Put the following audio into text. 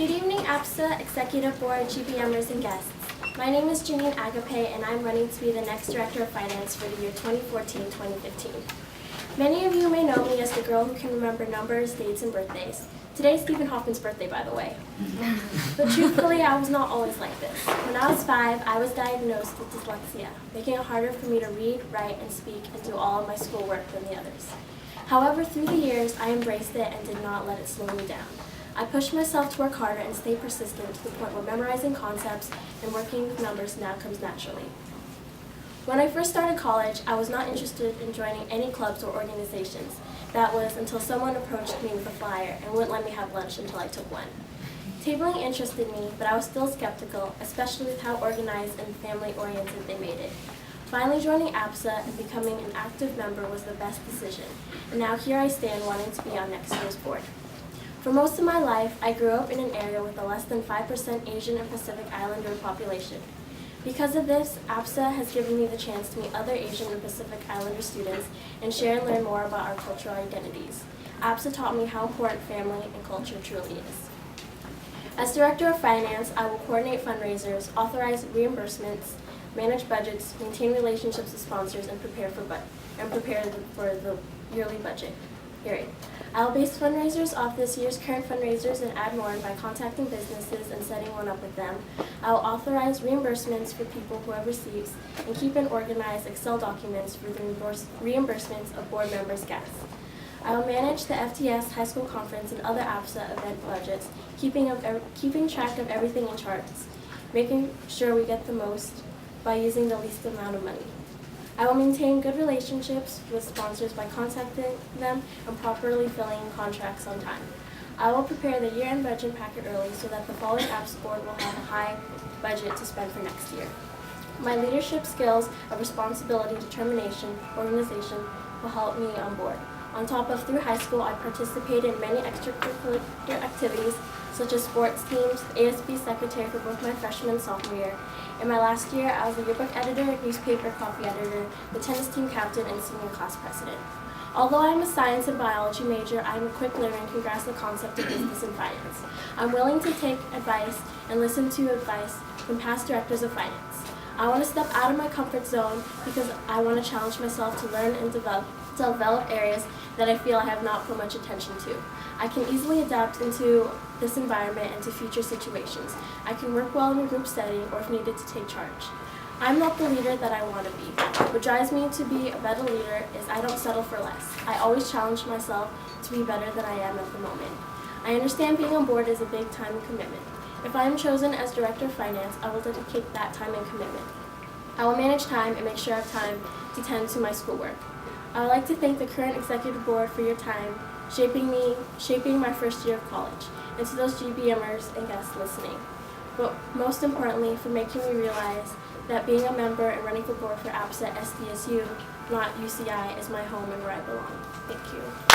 Good evening, APSA, Executive Board, GBMers, and guests. My name is J.Agapay, and I'm running to be the next Director of Finance for the year 2014-2015. Many of you may know me as the girl who can remember numbers, dates, and birthdays. Today's Stephen Hoffman's birthday, by the way. But truthfully, I was not always like this. When I was 5, I was diagnosed with dyslexia, making it harder for me to read, write, and speak, and do all of my schoolwork than the others. However, through the years, I embraced it and did not let it slow me down. I pushed myself to work harder and stay persistent to the point where memorizing concepts and working with numbers now comes naturally. When I first started college, I was not interested in joining any clubs or organizations. That was until someone approached me with a flyer and wouldn't let me have lunch until I took one. Tabling interested me, but I was still skeptical, especially with how organized and family-oriented they made it. Finally joining APSA and becoming an active member was the best decision, and now here I stand wanting to be on next year's board. For most of my life, I grew up in an area with a less than 5% Asian and Pacific Islander population. Because of this, APSA has given me the chance to meet other Asian and Pacific Islander students and share and learn more about our cultural identities. APSA taught me how important family and culture truly is. As Director of Finance, I will coordinate fundraisers, authorize reimbursements, manage budgets, maintain relationships with sponsors, and prepare for the yearly budget hearing. I will base fundraisers off this year's current fundraisers and add more by contacting businesses and setting one up with them. I will authorize reimbursements for people who have receipts and keep and organize Excel documents for the reimbursements of board members' guests. I will manage the FTS High School Conference and other APSA event budgets, keeping track of everything in charts, making sure we get the most by using the least amount of money. I will maintain good relationships with sponsors by contacting them and properly filling in contracts on time. I will prepare the year-end budget packet early so that the following APSA board will have a high budget to spend for next year. My leadership skills of responsibility, determination, organization will help me on board. On top of through high school, I participated in many extracurricular activities such as sports teams, ASB secretary for both my freshman and sophomore year. In my last year, I was the yearbook editor, newspaper copy editor, the tennis team captain, and senior class president. Although I am a science and biology major, I am a quick learner and can grasp the concept of business and finance. I'm willing to take advice and listen to advice from past directors of finance. I want to step out of my comfort zone because I want to challenge myself to learn and develop areas that I feel I have not put much attention to. I can easily adapt into this environment and to future situations. I can work well in a group setting or if needed to take charge. I'm not the leader that I want to be. What drives me to be a better leader is I don't settle for less. I always challenge myself to be better than I am at the moment. I understand being on board is a big time and commitment. If I am chosen as Director of Finance, I will dedicate that time and commitment. I will manage time and make sure I have time to tend to my schoolwork. I would like to thank the current Executive Board for your time, shaping my first year of college, and to those GBMers and guests listening. But most importantly, for making me realize that being a member and running for board for APSA SDSU, not UCI, is my home and where I belong. Thank you.